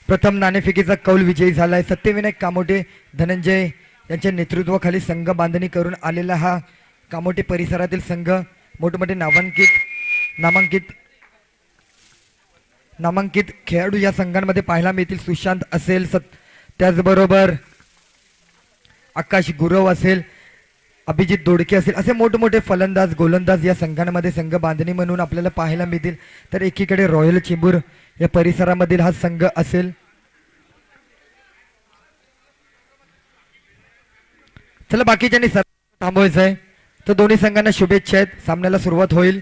प्रथम नाणेफेकीचा कौल विजयी झालाय. सत्यविनायक कामोटे धनंजय यांच्या नेतृत्वाखाली संघ बांधणी करून आलेला हा कामोटे परिसरातील संघ मोठमोठे नामांकित नामांकित खेळाडू या संघांमध्ये पाहायला मिळतील. सुशांत असेल, त्याचबरोबर आकाश गुरव असेल, अभिजित दोडके असेल, असे मोठमोठे फलंदाज गोलंदाज या संघांमध्ये संघ बांधणी म्हणून आपल्याला पाहायला मिळतील. तर एकीकडे रॉयल चेंबूर या परिसरामधील हा संघ असेल. चला बाकीच्यांनी थांबवायचं आहे. तर दोन्ही संघांना शुभेच्छा आहेत. सामन्याला सुरुवात होईल.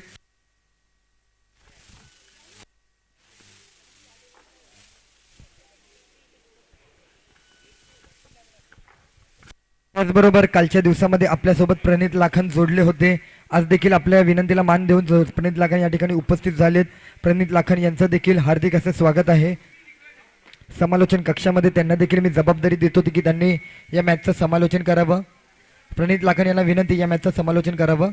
त्याचबरोबर कालच्या दिवसामध्ये आपल्यासोबत प्रणित लाखन जोडले होते. आज देखील आपल्या विनंतीला मान देऊन प्रणित लाखन या ठिकाणी उपस्थित झालेत. प्रणित लाखन यांचं देखील हार्दिक असे स्वागत आहे. समालोचन कक्षामध्ये त्यांना देखील मी जबाबदारी देत होती की त्यांनी या मॅचचं समालोचन करावं. प्रणित लाखन यांना विनंती, या मॅचचं समालोचन करावं.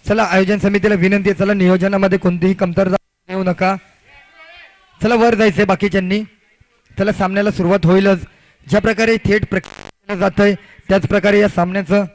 चला आयोजन समितीला विनंती आहे, चला नियोजनामध्ये कोणतीही कमतरता येऊ नका. चला वर जायचंय बाकीच्यांनी. चला सामन्याला सुरुवात होईलच. ज्या प्रकारे थेट केलं जात आहे त्याच प्रकारे या सामन्याचं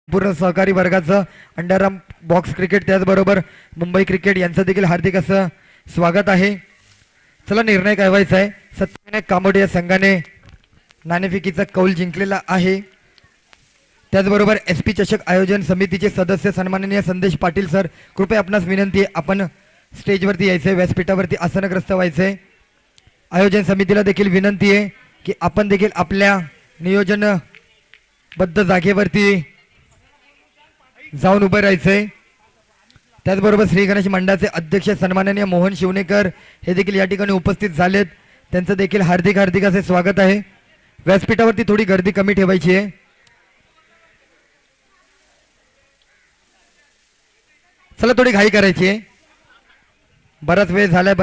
पूर्ण सहकारी वर्गाचं अंडरआर्म बॉक्स क्रिकेट त्याचबरोबर मुंबई क्रिकेट यांचं देखील हार्दिक असं स्वागत आहे. चला निर्णय काय व्हायचा आहे. सत्यविनायक कामोडे या संघाने नाणेफेकीचा कौल जिंकलेला आहे. त्याचबरोबर SP चषक आयोजन समितीचे सदस्य सन्माननीय संदेश पाटील सर, कृपया आपणास विनंती आहे आपण स्टेजवरती यायचंय, व्यासपीठावरती आसनग्रस्त व्हायचंय. आयोजन समितीला देखील विनंती आहे की आपण देखील आपल्या नियोजनबद्ध जागेवरती जाऊन उभे राहायचंय. त्याचबरोबर श्री गणेश मंडळाचे अध्यक्ष सन्माननीय मोहन शिवनेकर हे देखील या ठिकाणी उपस्थित झालेत. त्यांचं देखील हार्दिक हार्दिक असे स्वागत आहे. व्यासपीठावरती थोडी गर्दी कमी ठेवायची आहे. चला थोडी घाई करायची आहे. बराच वेळ झालाय,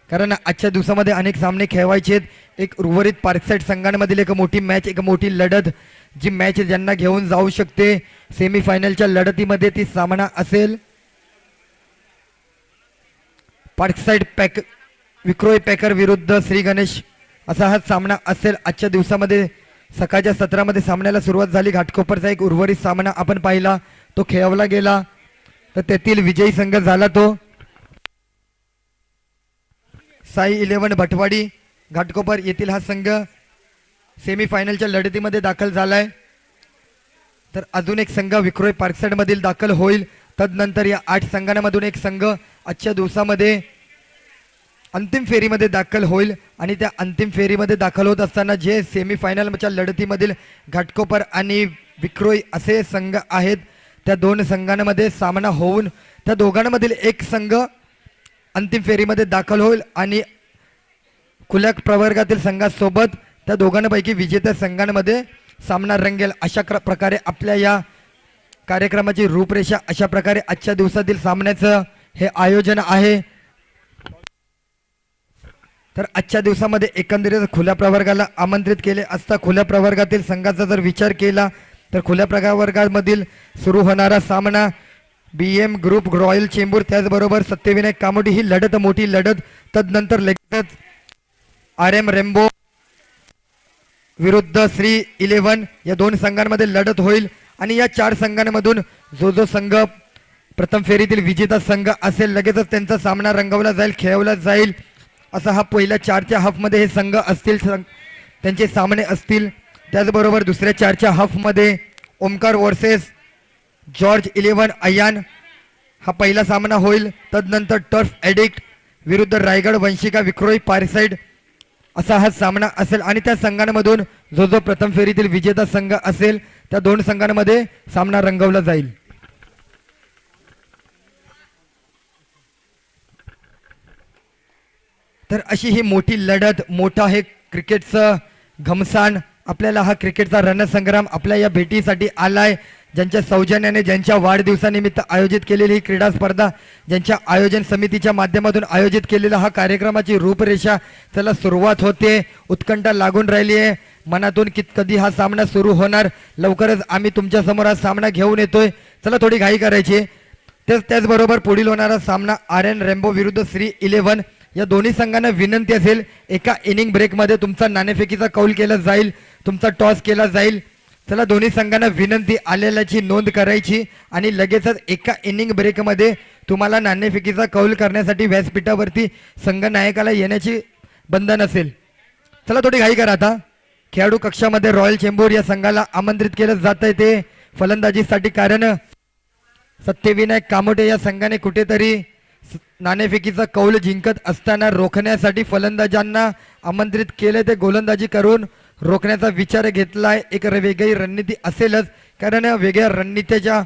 कारण आजच्या दिवसामध्ये अनेक सामने खेळवायचे आहेत. एक उर्वरित पार्कसाईड संघांमधील एक मोठी मॅच, एक मोठी लढत, जी मॅच ज्यांना घेऊन जाऊ शकते सेमीफायनलच्या लढतीमध्ये ती सामना असेल. पार्कसाईड विक्रोय पॅकर विरुद्ध श्री गणेश असा हा सामना असेल. आजच्या दिवसामध्ये सकाळच्या सत्रामध्ये सामन्याला सुरुवात झाली. घाटकोपरचा एक उर्वरित सामना आपण पाहिला, तो खेळवला गेला, तर त्यातील विजयी संघ झाला तो साई 11 भटवाडी घाटकोपर येथील. हा संघ सेमीफायनलच्या लढतीमध्ये दाखल झालाय. तर अजून एक संघ विक्रोय पार्कसाईड मधील दाखल होईल. तदनंतर या 8 संघांमधून एक संघ आजच्या दिवसामध्ये अंतिम फेरीमध्ये दाखल होईल. आणि त्या अंतिम फेरीमध्ये दाखल होत असताना जे सेमीफायनलच्या लढतीमधील घाटकोपर आणि विक्रोय असे संघ आहेत, त्या दोन संघांमध्ये सामना होऊन त्या दोघांमधील एक संघ अंतिम फेरीमध्ये दाखल होईल आणि खुल्या प्रवर्गातील संघासोबत त्या दोघांपैकी विजेत्या संघांमध्ये सामना रंगेल. अशा प्रकारे आपल्या या कार्यक्रमाची रूपरेषा, अशा प्रकारे आजच्या दिवसातील सामन्याचं हे आयोजन आहे. तर आजच्या दिवसामध्ये एकंदरीत खुल्या प्रवर्गाला आमंत्रित केले असता खुल्या प्रवर्गातील संघाचा जर विचार केला तर खुल्या प्रवर्गामधील सुरू होणारा सामना BM ग्रुप रॉयल चेंबूर त्याचबरोबर सत्यविनायक कामोडी ही लढत मोठी लढत. तदनंतर लगेचच RM रेम्बो विरुद्ध श्री 11 या दोन संघांमध्ये लढत होईल. आणि या 4 संघांमधून जो संघ प्रथम फेरीतील विजेता संघ असेल लगेचच त्यांचा सामना रंगवला जाईल, खेळवला जाईल. असा हा पहिल्या 4च्या हाफमध्ये हे संघ असतील, त्यांचे सामने असतील. त्याचबरोबर दुसऱ्या 4च्या हाफमध्ये ओमकार वर्सेस जॉर्ज 11 अयान हा पहिला सामना होईल. तदनंतर टर्फ ॲडिक्ट विरुद्ध रायगड वंशिका विक्रोय पारसाईड असा हा सामना असेल. आणि त्या संघांमधून जो प्रथम फेरीतील विजेता संघ असेल त्या दोन संघांमध्ये सामना रंगवला जाईल. तर अशी ही मोठी लढत, मोठा हे क्रिकेटचं घमसान, आपल्याला हा क्रिकेटचा रणसंग्राम आपल्या या भेटीसाठी आलाय. ज्यांच्या सौजन्याने, ज्यांच्या वाढदिवसानिमित्त आयोजित केलेली ही क्रीडा स्पर्धा, ज्यांच्या आयोजन समितीच्या माध्यमातून आयोजित केलेला हा कार्यक्रमाची रूपरेषा, त्याला सुरुवात होते. उत्कंठा लागून राहिली आहे मनातून की कधी हा सामना सुरू होणार. लवकरच आम्ही तुमच्या समोर हा सामना घेऊन येतोय. चला थोडी घाई करायची. त्याचबरोबर पुढील होणारा सामना RM रेम्बो विरुद्ध श्री 11 या दोन्ही संघांना विनंती असेल, एका इनिंग ब्रेकमध्ये तुमचा नाणेफेकीचा कौल केला जाईल, तुमचा टॉस केला जाईल. चला दोन्ही संघांना विनंती आलेल्याची नोंद करायची आणि लगेचच एका इनिंग ब्रेकमध्ये तुम्हाला नाणेफेकीचा कौल करण्यासाठी व्यासपीठावरती संघनायकाला येण्याची बंधन असेल. चला थोडी घाई करा. आता खेळाडू कक्षामध्ये रॉयल चेंबूर या संघाला आमंत्रित केलं जात आहे ते फलंदाजीसाठी, कारण सत्यविनायक कामोटे या संघाने कुठेतरी नाणेफेकीचा कौल जिंकत असताना रोखण्यासाठी फलंदाजांना आमंत्रित केले. ते गोलंदाजी करून रोखण्याचा विचार घेतलाय. एक वेगळी रणनीती असेलच, कारण वेगळ्या रणनीतीच्या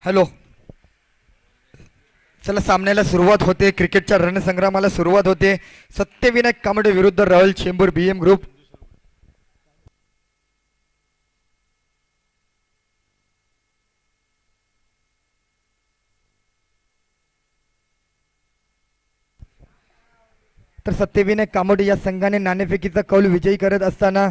हॅलो, चला सामन्याला सुरुवात होते. क्रिकेटच्या रणसंग्रामाला सुरुवात होते. सत्यविनायक कामोडे विरुद्ध रॉयल चेंबूर बीएम ग्रुप. तर सत्यविनायक कामोडे या संघाने नाणेफेकीचा कौल विजयी करत असताना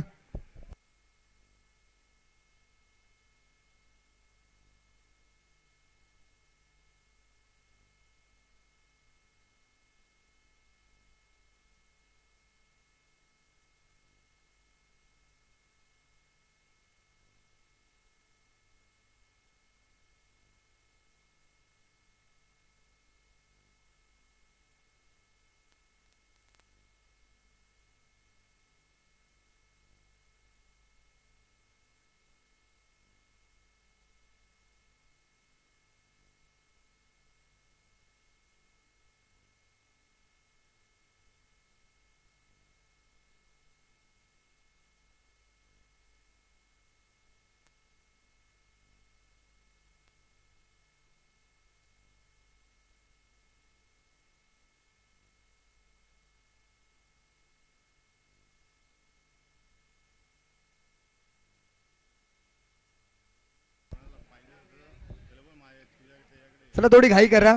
चला थोडी घाई करा,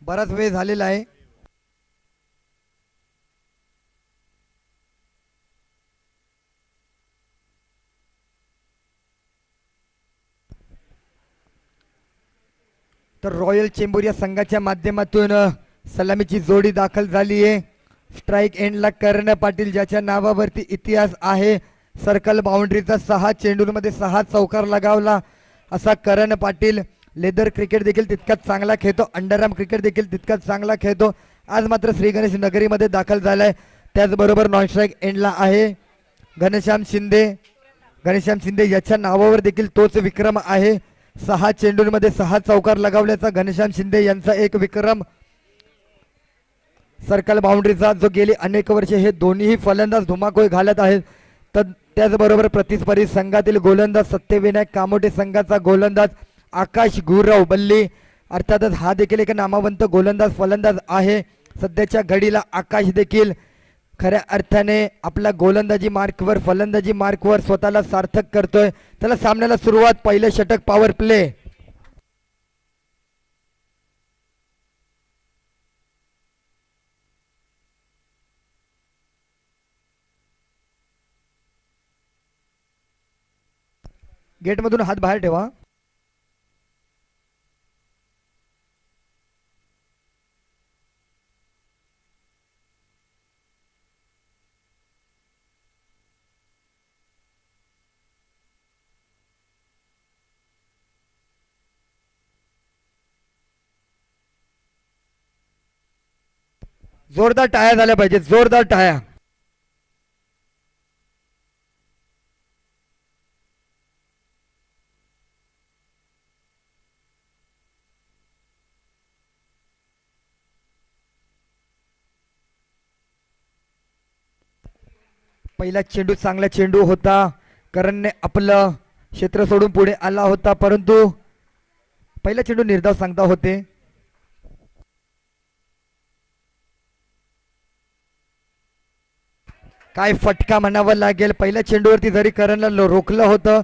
बराच वेळ झालेला आहे. तर रॉयल चेंबूर या संघाच्या माध्यमातून सलामीची जोडी दाखल झाली आहे. स्ट्राईक एंडला कर्ण पाटील, ज्याच्या नावावरती इतिहास आहे. सर्कल बाउंड्रीचा 6 चेंडूंमध्ये 6 चौकार लगावला असा कर्ण पाटील. लेदर क्रिकेट देखील तितकाच चांगला खेळतो, अंडरआर्म क्रिकेट देखील तितकाच चांगला खेळतो. आज मात्र श्री गणेश नगरीमध्ये दाखल झालाय. त्याचबरोबर नॉन स्ट्राईक एंडला आहे घनश्याम शिंदे. घनश्याम शिंदे याच्या नावावर देखील तोच विक्रम आहे. 6 चेंडूंमध्ये 6 चौकार लगावल्याचा घनश्याम शिंदे यांचा एक विक्रम. सर्कल बाउंड्रीचा जो गेली अनेक वर्षे हे दोन्ही फलंदाज धुमाकूळ घालत आहेत. तर त्याचबरोबर प्रतिस्पर्धी संघातील गोलंदाज सत्यविनायक कामोटे संघाचा गोलंदाज आकाश गुरव बल्ली. अर्थातच हा देखील एक नामवंत गोलंदाज फलंदाज आहे. सध्याच्या घडीला आकाश देखील खऱ्या अर्थाने आपला गोलंदाजी मार्कवर फलंदाजी मार्कवर स्वतःला सार्थक करतोय. त्याला सामन्याला सुरुवात, पहिले षटक पॉवर प्ले. गेटमधून हात बाहेर ठेवा. जोरदार टाळ्या झाल्या पाहिजे, जोरदार टाळ्या. पहिला चेंडू चांगला चेंडू होता. करणने आपलं क्षेत्र सोडून पुढे आला होता, परंतु पहिला चेंडू निर्धाव सांगता होते. काय फटका म्हणावा लागेल. पहिल्या चेंडूवरती जरी करणला रोखलं होतं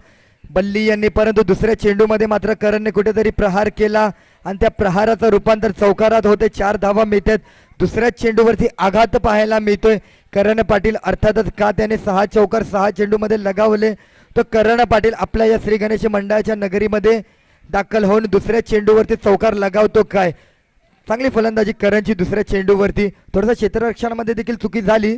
बल्ली यांनी, परंतु दुसऱ्या चेंडूमध्ये मात्र करणने कुठेतरी प्रहार केला आणि त्या प्रहाराचं रूपांतर चौकारात होते. 4 धावा मिळतात. दुसऱ्या चेंडूवरती आघात पाहायला मिळतोय. करण पाटील अर्थातच का त्याने 6 चौकार 6 चेंडूमध्ये लगावले, तो करण पाटील आपल्या या श्री गणेश मंडळाच्या नगरीमध्ये दाखल होऊन दुसऱ्या चेंडूवरती चौकार लगावतो काय. चांगली फलंदाजी करणची दुसऱ्या चेंडूवरती. थोडंसं क्षेत्ररक्षणामध्ये देखील चुकी झाली.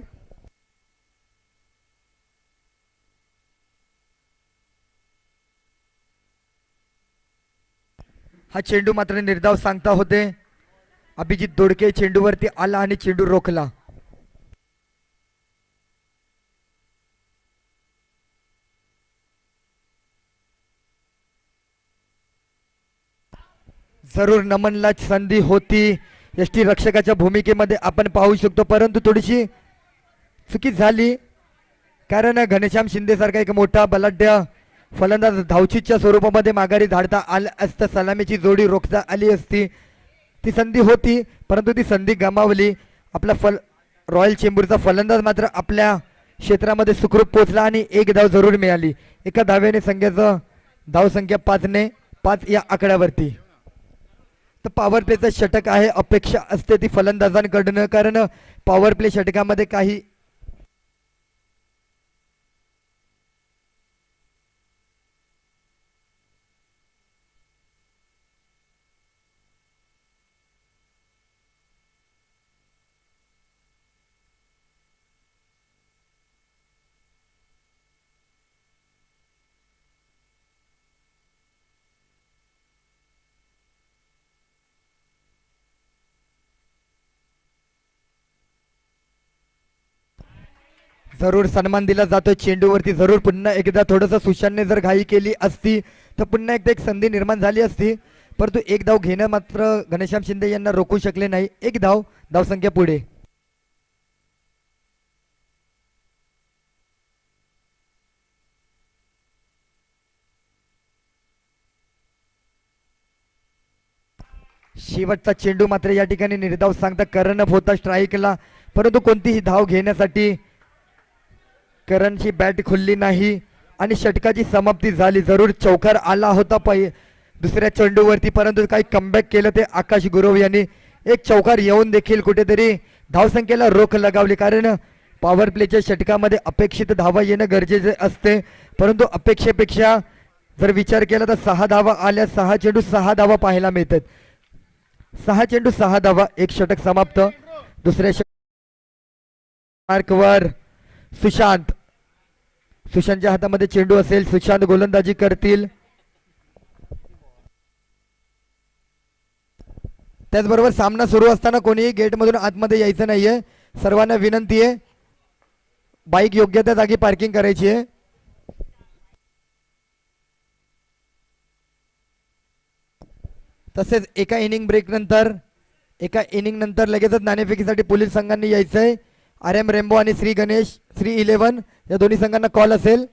हा चेंडू मात्र निर्धाव सांगता होते. अभिजित दोडके चेंडूवरती आला आणि चेंडू रोखला. जरूर नमनला संधी होती. यष्टी रक्षकाच्या भूमिकेमध्ये आपण पाहू शकतो, परंतु थोडीशी चुकी झाली. कारण घनश्याम शिंदे सारखा एक मोठा बलाढ्य फलंदाज धावचीच्या स्वरूपामध्ये माघारी धाडता आलं असतं, सलामीची जोडी रोखता आली असती. ती संधी होती परंतु ती संधी गमावली. आपला रॉयल चेंबूरचा फलंदाज मात्र आपल्या क्षेत्रामध्ये सुखरूप पोहोचला आणि एक धाव जरूर मिळाली. एका धावेने संघाचं धावसंख्या 5 या आकड्यावरती. तर पॉवर प्लेचं षटक आहे. अपेक्षा असते ती फलंदाजांकडनं, कारण पॉवर प्ले षटकामध्ये काही जरूर सन्मान दिला जातोय चेंडूवरती. जरूर पुन्हा एकदा थोडंसं सुशांतने जर घाई केली असती तर पुन्हा एकदा एक संधी निर्माण झाली असती, परंतु एक धाव घेणं मात्र घनश्याम शिंदे यांना रोखू शकले नाही. एक धावसंख्या पुढे. शेवटचा चेंडू मात्र या ठिकाणी निर्धाव सांगता करण होता स्ट्राईकला, परंतु कोणतीही धाव घेण्यासाठी करणची बॅट खुलली नाही आणि षटकाची समाप्ती झाली. जरूर चौकार आला होता दुसऱ्या चेंडूवरती, परंतु काही कमबॅक केलं ते आकाश गुरव यांनी. एक चौकार येऊन देखील कुठेतरी धावसंख्येला रोख लगावली, कारण पॉवर प्लेच्या षटकामध्ये अपेक्षित धावा येणं गरजेचे असते, परंतु अपेक्षेपेक्षा जर विचार केला तर 6 धावा आल्या. 6 चेंडू 6 धावा पाहायला मिळतात. 6 चेंडू 6 धावा, एक षटक समाप्त. दुसऱ्या मार्कवर सुशांतच्या हातामध्ये चेंडू असेल. सुशांत गोलंदाजी करतील. त्याचबरोबर सामना सुरू असताना कोणीही गेटमधून आतमध्ये यायचं नाहीये. सर्वांना विनंती आहे, बाईक योग्य त्या जागी पार्किंग करायची आहे. तसेच एका इनिंग नंतर लगेचच नाणेफेकीसाठी पोलीस संघांनी यायचंय. RM रेम्बो आणि श्री गणेश, श्री 11 या दोन्ही संघांना कॉल असेल.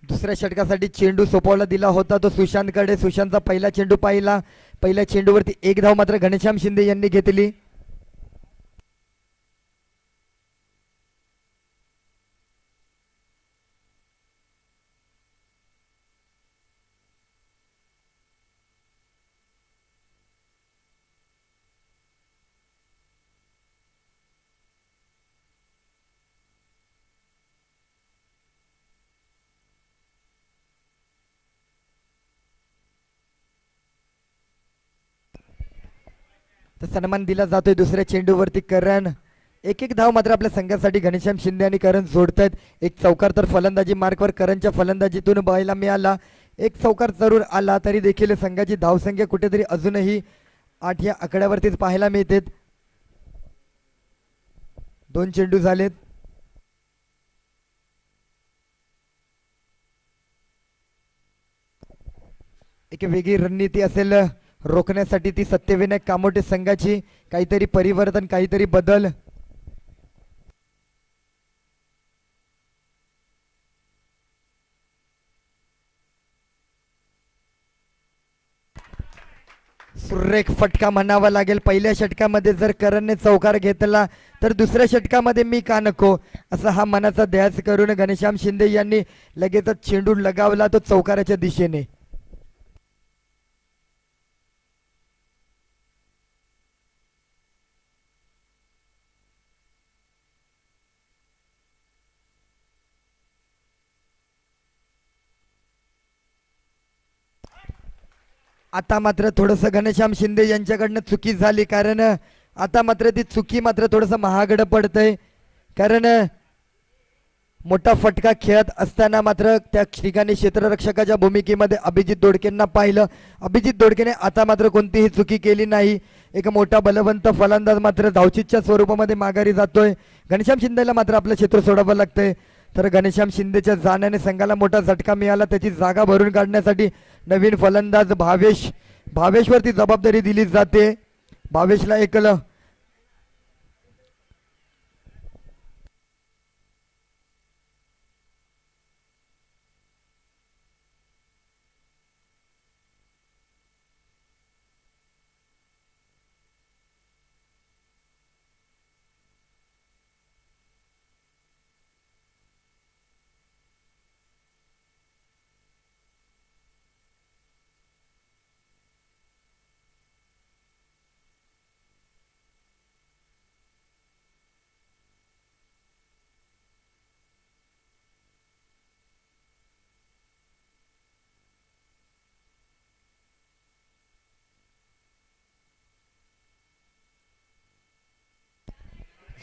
दुसऱ्या षटकासाठी चेंडू सोपवला दिला होता तो सुशांतकडे. सुशांतचा पहिला चेंडू पाहिला. पहिल्या चेंडूवरती एक धाव मात्र घनश्याम शिंदे यांनी घेतली. तर सन्मान दिला जातोय दुसऱ्या चेंडूवरती करण. एक धाव मात्र आपल्या संघासाठी घनश्याम शिंदे आणि करण जोडतायत. एक चौकार तर फलंदाजी मार्कवर करणच्या फलंदाजीतून बघायला मिळाला. एक चौकार जरूर आला तरी देखील संघाची धावसंख्या कुठेतरी अजूनही 8 या आकड्यावरतीच पाहायला मिळते. 2 चेंडू झालेत. एक वेगळी रणनीती असेल रोखण्यासाठी ती सत्यविनायक कामोटे संघाची. काहीतरी परिवर्तन, काहीतरी बदल. सुरेख फटका म्हणावा लागेल. पहिल्या षटकामध्ये जर करणने चौकार घेतला तर दुसऱ्या षटकामध्ये मी का नको, असा हा मनाचा ध्यास करून घनश्याम शिंदे यांनी लगेचच चेंडू लगावला तो चौकाराच्या दिशेने. आता मात्र थोडंसं घनश्याम शिंदे यांच्याकडनं चुकी झाली, कारण आता मात्र ती चुकी मात्र थोडंसं महागडं पडतंय, कारण मोठा फटका खेळत असताना मात्र त्या ठिकाणी क्षेत्ररक्षकाच्या भूमिकेमध्ये अभिजित दोडकेंना पाहिलं. अभिजित दोडकेने आता मात्र कोणतीही चुकी केली नाही. एक मोठा बलवंत फलंदाज मात्र धावचीच्या स्वरूपामध्ये माघारी जातोय. घनश्याम शिंदेला मात्र आपलं क्षेत्र सोडावं लागतंय. तर घनश्याम शिंदेच्या जाण्याने संघाला मोठा झटका मिळाला. त्याची जागा भरून काढण्यासाठी नवीन फलंदाज भावेशवरती जबाबदारी दिली जाते. भावेशला एकलं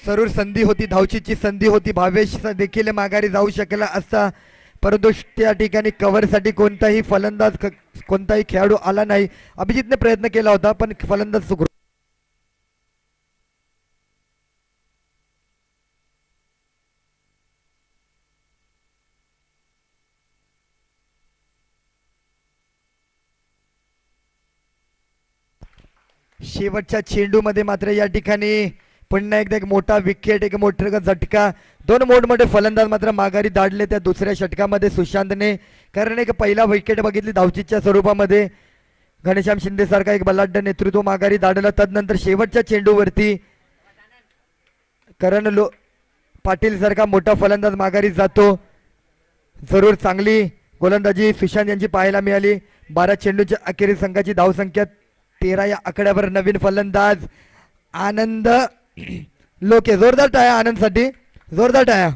जरूर संधी होती, धावचीची संधी होती. भावेश देखील माघारी जाऊ शकला असता, परंतु त्या ठिकाणी कव्हरसाठी कोणताही फलंदाज कोणताही खेळाडू आला नाही. अभिजितने प्रयत्न केला होता पण फलंदाज सुखरूप. शेवटच्या चेंडूमध्ये मात्र या ठिकाणी पुन्हा एकदा एक मोठा विकेट, एक मोठा झटका. दोन मोठमोठे फलंदाज मात्र माघारी धाडले त्या दुसऱ्या षटकामध्ये सुशांतने, कारण एक पहिला विकेट बघितली धावचीच्या स्वरूपामध्ये. घनश्याम शिंदे सारखा एक बलाढ्य नेतृत्व माघारी धाडलं. तदनंतर शेवटच्या चेंडूवरती करण पाटील सारखा मोठा फलंदाज माघारी जातो. जरूर चांगली गोलंदाजी सुशांत यांची पाहायला मिळाली. 12 चेंडूच्या अखेरीस संघाची धावसंख्या 13 या आकड्यावर. नवीन फलंदाज आनंद लोके. जोरदार टाळ्या आनंदसाठी, जोरदार टाळ्या.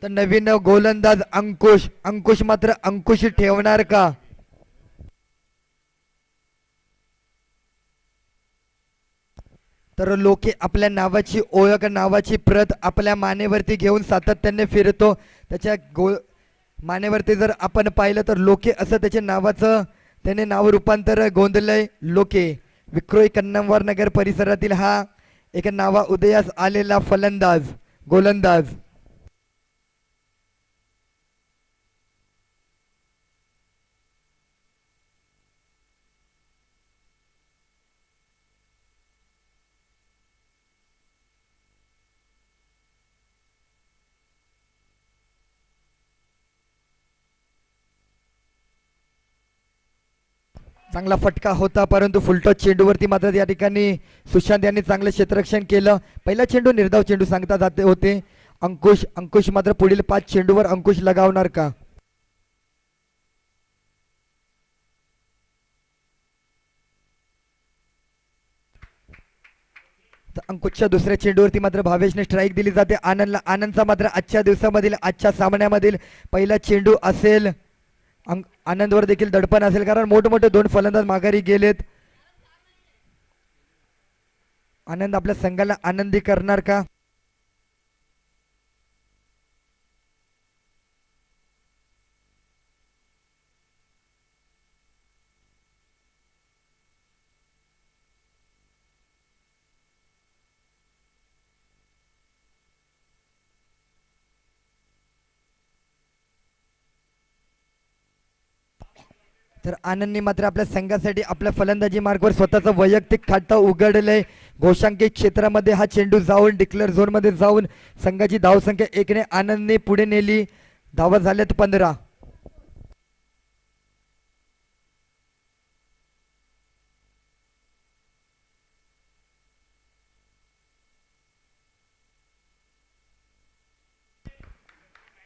तर नवीन गोलंदाज अंकुश मात्र अंकुश ठेवणार का? तर लोके आपल्या नावाची ओळख, नावाची प्रत आपल्या मानेवरती घेऊन सातत्याने फिरतो. त्याच्या मानेवरती जर आपण पाहिलं तर लोके असं त्याच्या नावाचं त्याने नाव रूपांतर गोंधलय. लोके विक्रोळी कन्नमवार नगर परिसरातील हा एक नावा उदयास आलेला फलंदाज, गोलंदाज. चांगला फटका होता, परंतु फुलटॉस चेंडूवरती मात्र या ठिकाणी सुशांत यांनी चांगलं क्षेत्ररक्षण केलं. पहिला चेंडू निर्धाव चेंडू सांगता जाते होते. अंकुश मात्र पुढील 5 चेंडूवर अंकुश लगावणार का? अंकुशच्या दुसऱ्या चेंडूवरती मात्र भावेशने स्ट्राईक दिली जाते आनंदला. आनंदचा मात्र आजच्या दिवसामधील, आजच्या सामन्यामधील पहिला चेंडू असेल. आनंदवर देखील दडपण असेल, कारण मोठमोठे 2 फलंदाज माघारी गेलेत. आनंद आपल्या संघाला आनंदी करणार का? तर आनंदने मात्र आपल्या संघासाठी आपल्या फलंदाजी मार्गवर स्वतःचं वैयक्तिक खातं उघडलंय. घोषांकित क्षेत्रामध्ये हा चेंडू जाऊन डिक्लेअर झोनमध्ये जाऊन संघाची धावसंख्या 1ने आनंदने पुढे नेली. धावा झाल्यात 15.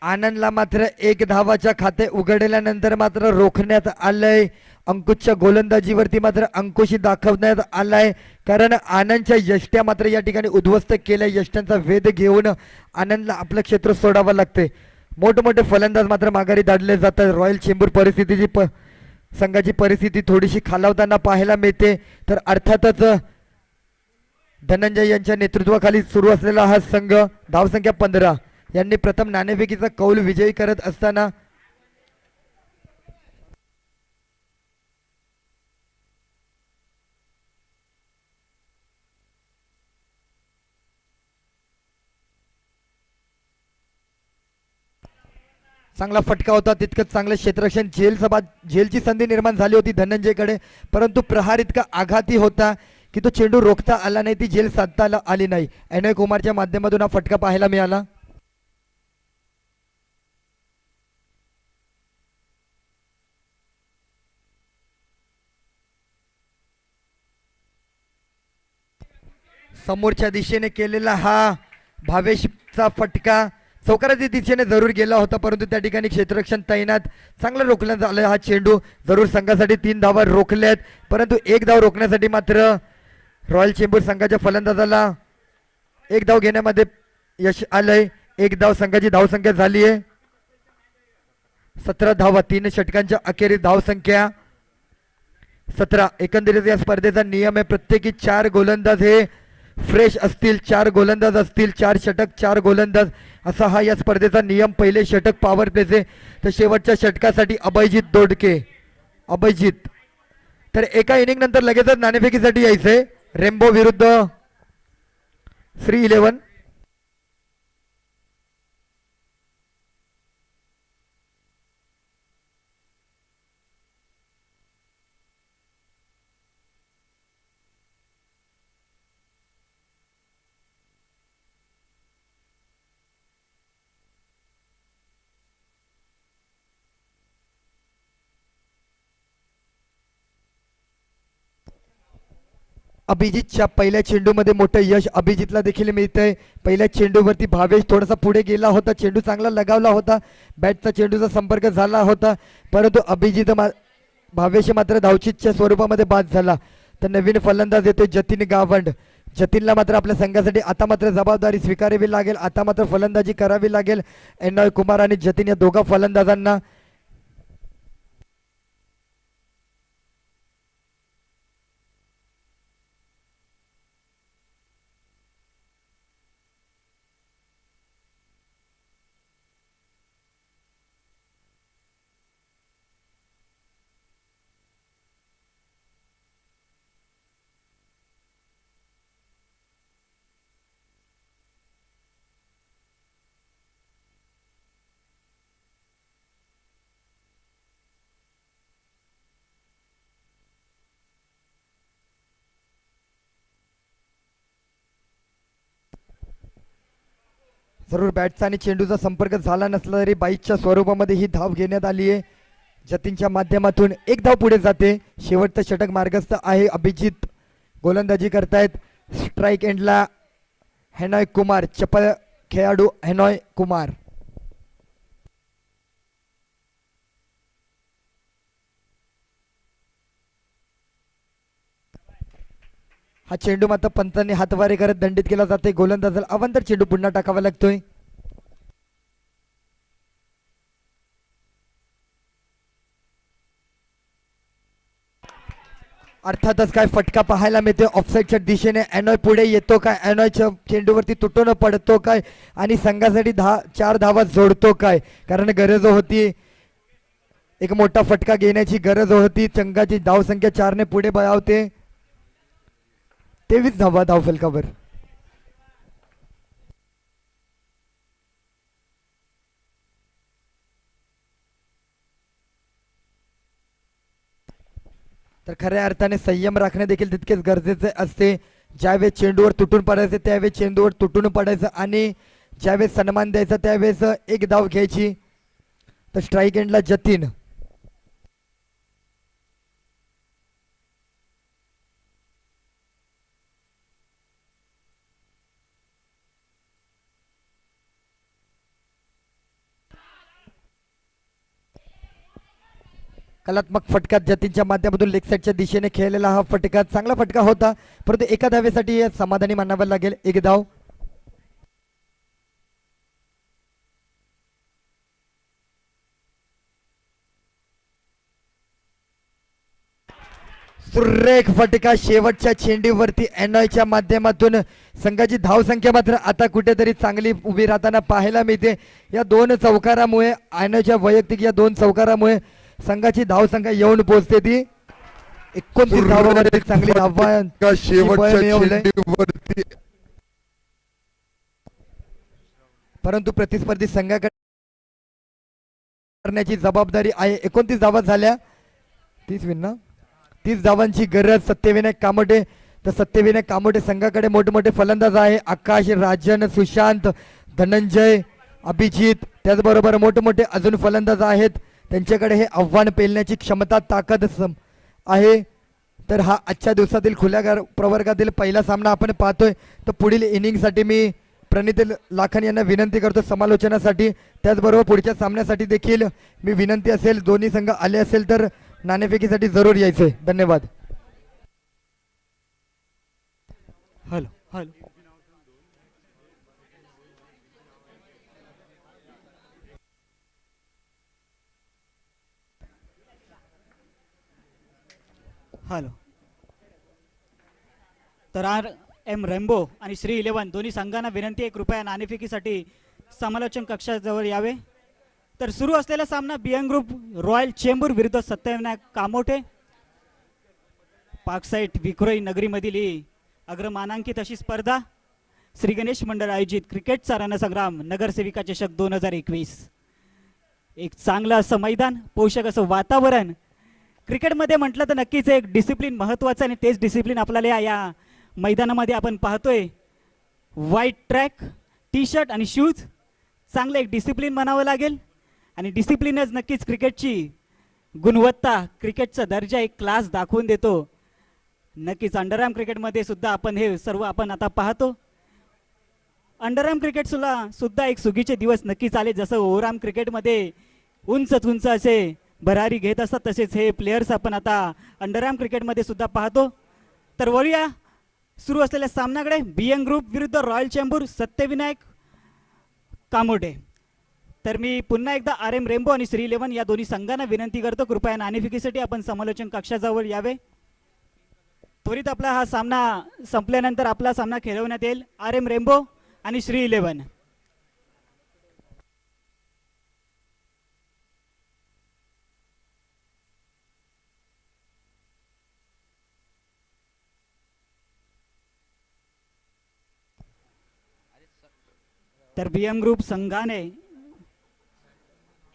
आनंदला मात्र एक धावाच्या खाते उघडल्यानंतर मात्र रोखण्यात आलंय. अंकुशच्या गोलंदाजीवरती मात्र अंकुशी दाखवण्यात आलाय, कारण आनंदच्या यष्ट्या मात्र या ठिकाणी उद्ध्वस्त केल्या. यष्ट्यांचा वेध घेऊन आनंदला आपलं क्षेत्र सोडावं लागते. मोठमोठे फलंदाज मात्र माघारी धाडले जातात. रॉयल चेंबूर परिस्थितीची संघाची परिस्थिती थोडीशी खालावताना पाहायला मिळते. तर अर्थातच धनंजय यांच्या नेतृत्वाखाली सुरू असलेला हा संघ धावसंख्या 15 यांनी प्रथम नाणेफेकीचा कौल विजयी करत असताना चांगला फटका होता. तितकंच चांगलं क्षेत्ररक्षण झेलची संधी निर्माण झाली होती धनंजयकडे, परंतु प्रहार इतका आघाती होता की तो चेंडू रोखता आला नाही, ती झेल साधता आली नाही. अनय कुमारच्या माध्यमातून हा फटका पाहायला मिळाला. समोरच्या दिशेने केलेला हा भावेशचा फटका चौकाराच्या दिशेने जरूर गेला होता, परंतु त्या ठिकाणी क्षेत्ररक्षण तैनात चांगलं रोखण्यात आलं. हा चेंडू जरूर संघासाठी 3 धावा रोखल्यात, परंतु एक धाव रोखण्यासाठी मात्र रॉयल चेंबूर संघाच्या फलंदाजाला एक धाव घेण्यामध्ये यश आलंय. एक धाव संघाची धावसंख्या झाली आहे 17 धावा. 3 षटकांच्या अखेरीस धावसंख्या 17. एकंदरीत या स्पर्धेचा नियम आहे प्रत्येकी 4 गोलंदाज हे फ्रेश असतील, 4 गोलंदाज असतील, 4 षटक 4 गोलंदाज असा हा या स्पर्धेचा नियम. पहिले षटक पॉवर प्लेचे, तर शेवटच्या षटकासाठी अभयजित दोडके. अभयजित तर एका इनिंग नंतर लगेचच नाणेफेकीसाठी यायचंय. रेम्बो विरुद्ध श्री 11. अभिजितच्या पहिल्या चेंडूमध्ये मोठं यश अभिजितला देखील मिळतंय. पहिल्या चेंडूवरती भावेश थोडासा पुढे गेला होता, चेंडू चांगला लगावला होता, बॅटचा चेंडूचा संपर्क झाला होता, परंतु भावेश मात्र धावचीतच्या स्वरूपामध्ये बाद झाला. तर नवीन फलंदाज येतो जतीन गावंड. जतीनला मात्र आपल्या संघासाठी आता मात्र जबाबदारी स्वीकारावी लागेल, आता मात्र फलंदाजी करावी लागेल. एनॉय कुमार आणि जतीन या दोघा फलंदाजांना जरूर बॅटचा आणि चेंडूचा संपर्क झाला नसला तरी बाईकच्या स्वरूपामध्ये ही धाव घेण्यात आली आहे. जतीनच्या माध्यमातून एक धाव पुढे जाते. शेवटचं षटक मार्गस्थ आहे. अभिजित गोलंदाजी करतायत. स्ट्राईक एंडला हेनॉय कुमार, चपळ खेळाडू हेनॉय कुमार. हा चेंडू मात्र पंचांनी हातवारे करत दंडित केला जाते. गोलंदाजाला अवांतर चेंडू पुन्हा टाकावा लागतोय. अर्थातच काय फटका पाहायला मिळते ऑफसाईडच्या दिशेने. एनॉय पुढे येतो काय, एनॉयच्या चेंडूवरती तुटून पडतो काय आणि संघासाठी 4 धावा जोडतो काय, कारण गरज होती एक मोठा फटका घेण्याची गरज होती. संघाची धावसंख्या 4 ने पुढे बळावते. 23 धावा धावफलकावर. तर खऱ्या अर्थाने संयम राखणे देखील तितकेच गरजेचे असते. ज्यावेळेस चेंडूवर तुटून पडायचं त्यावेळेस चेंडूवर तुटून पडायचं आणि ज्यावेळेस सन्मान द्यायचा त्यावेळेस एक धाव घ्यायची. तर स्ट्राईक एंडला जतीन. कलात्मक फटका जतीनच्या माध्यमातून लेग साईडच्या दिशेने खेळलेला हा फटका चांगला फटका होता, परंतु एका धावेसाठी समाधानी मानावं लागेल. एक धाव. सुरेख फटका शेवटच्या चेंडूवरती एनॉयच्या माध्यमातून संघाची धाव संख्या मात्र आता कुठेतरी चांगली उभी राहताना पाहायला मिळते. या दोन चौकारामुळे एनॉयच्या वैयक्तिक या दोन चौकारामुळे संघाची धाव संख्या येऊन पोहोचते ती 29 धावांवरती चांगली आव्हान परंतु प्रतिस्पर्धी संघाकडे करण्याची जबाबदारी आहे. 29 धावा झाल्या. 30 विन 30 धावांची गरज सत्यविनायक कामोटे. तर सत्यविनायक कामोटे संघाकडे मोठमोठे फलंदाज आहे. आकाश, राजन, सुशांत, धनंजय, अभिजित, त्याचबरोबर मोठमोठे अजून फलंदाज आहेत. त्यांच्याकडे हे आव्हान पेलण्याची क्षमता ताकद आहे. तर हा आजच्या दिवसातील खुल्या प्रवर्गातील पहिला सामना आपण पाहतोय. तर पुढील इनिंगसाठी मी प्रणित लाखन यांना विनंती करतो समालोचनासाठी. त्याचबरोबर पुढच्या सामन्यासाठी देखील मी विनंती असेल, दोन्ही संघ आले असेल तर नाणेफेकीसाठी जरूर यायचे. धन्यवाद. Hello hello hello. तर आर एम रेम्बो आणि श्री 11 दोन्ही संघांना विनंती आहे कृपया नाणेफेकीसाठी समालोचन कक्षाजवळ यावे. तर सुरू असलेला सामना बियन ग्रुप रॉयल चेंबूर विरुद्ध सत्यविनायक कामोठे. पाकसाईट विक्रोई नगरीमधील ही अग्रमानांकित अशी स्पर्धा श्री गणेश मंडळ आयोजित क्रिकेटचा रणसंग्राम नगरसेविका चषक 2021. एक चांगलं असं मैदान, पोषक असं वातावरण. क्रिकेटमध्ये म्हटलं तर नक्कीच एक डिसिप्लिन महत्त्वाचं आणि तेच डिसिप्लिन आपल्याला या मैदानामध्ये आपण पाहतोय. व्हाईट ट्रॅक, टी शर्ट आणि शूज, चांगलं एक डिसिप्लिन म्हणावं लागेल. आणि डिसिप्लिनच नक्कीच क्रिकेटची गुणवत्ता, क्रिकेटचा दर्जा, एक क्लास दाखवून देतो. नक्कीच अंडरआर्म क्रिकेटमध्ये सुद्धा आपण हे सर्व आपण आता पाहतो. अंडरआर्म क्रिकेट सुद्धा एक सुगीचे दिवस नक्कीच आले. जसं ओव्हरआर्म क्रिकेटमध्ये उंच उंच असे भरारी घेत असतात, तसेच हे प्लेयर्स आपण आता अंडरआर्म क्रिकेटमध्ये सुद्धा पाहतो. तर वळूया सुरू असलेल्या सामन्याकडे. बियन ग्रुप विरुद्ध रॉयल चेंबूर सत्यविनायक कामोटे. तर मी पुन्हा एकदा आर एम रेम्बो आणि श्री 11 या दोन्ही संघांना विनंती करतो कृपया नाणेफेकीसाठी आपण समालोचन कक्षाजवळ यावे. त्वरित आपला हा सामना संपल्यानंतर आपला सामना खेळवण्यात येईल. आर एम रेम्बो आणि श्री 11. तर बियन ग्रुप संघाने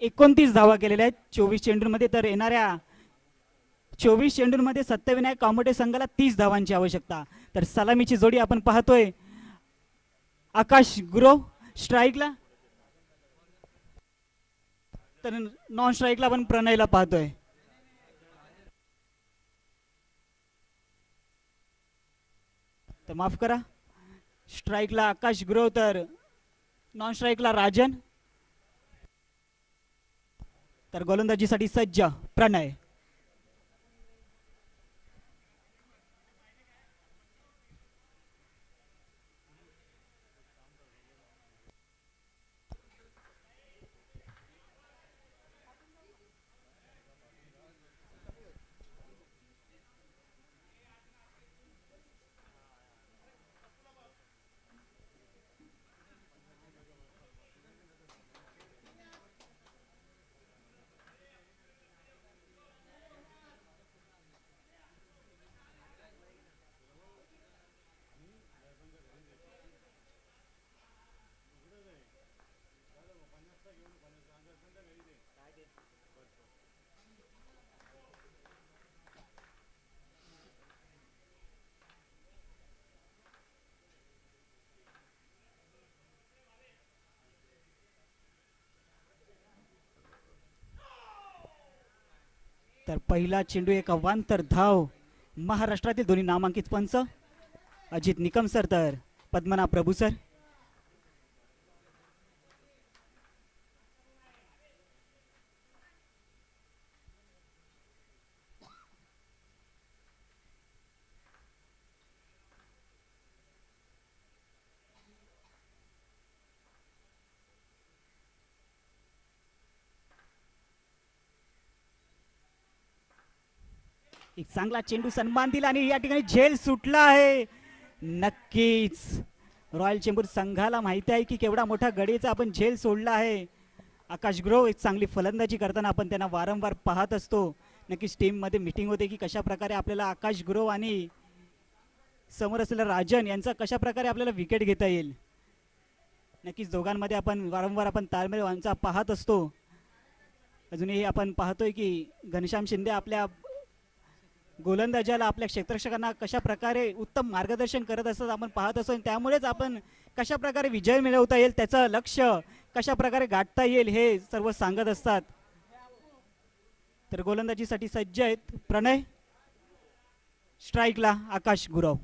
29 धावा केलेल्या आहेत 24 चेंडूंमध्ये. तर येणाऱ्या 24 चेंडूंमध्ये सत्यविनायक कामोटे संघाला 30 धावांची आवश्यकता. तर सलामीची जोडी आपण पाहतोय. आकाश गुरव स्ट्राईकला, तर नॉन स्ट्राईकला आपण प्रणयला पाहतोय. तर माफ करा, स्ट्राईकला आकाश गुरव तर नॉन स्ट्राईकला राजन. तर गोलंदाजीसाठी सज्ज प्रणय. तर पहिला चेंडू एक अवांतर धाव. महाराष्ट्रातील दोन्ही नामांकित पंच अजित निकम सर तर पद्मनाभ प्रभू सर. एक चांगला चेंडू सन्मान दिला आणि या ठिकाणी झेल सुटला आहे. नक्कीच रॉयल चेंबूर संघाला माहिती आहे की केवढा मोठा गडीचा आपण झेल सोडला आहे. आकाश ग्रोव एक चांगली फलंदाजी करताना आपण त्यांना वारंवार पाहत असतो. नक्कीच टीममध्ये मीटिंग होते की कशा प्रकारे आपल्याला आकाश ग्रोव आणि समोर असलेला राजन यांचा कशा प्रकारे आपल्याला विकेट घेता येईल. नक्कीच दोघांमध्ये आपण वारंवार आपण ताळमेळ यांचा पाहत असतो. अजूनही आपण पाहतोय की घनश्याम शिंदे आपल्या गोलंदाजाला आपल्या क्षेत्ररक्षकांना कशा प्रकारे उत्तम मार्गदर्शन करत असतात आपण पाहत असतो. आणि त्यामुळेच आपण कशा प्रकारे विजय मिळवता येईल त्याचं लक्ष कशा प्रकारे गाठता येईल हे सर्व सांगत असतात. तर गोलंदाजीसाठी सज्ज आहेत प्रणय. स्ट्राईकला आकाश गुरव.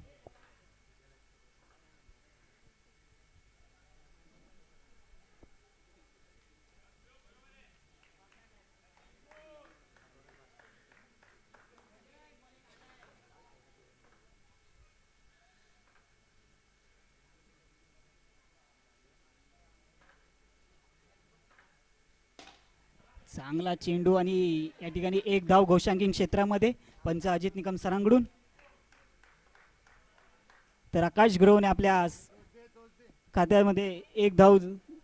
चांगला चेंडू आणि या ठिकाणी एक धाव घोषांकित क्षेत्रामध्ये पंच अजित निकम सरांकडून. तर आकाश ग्रोवने आपल्या खात्यामध्ये एक धाव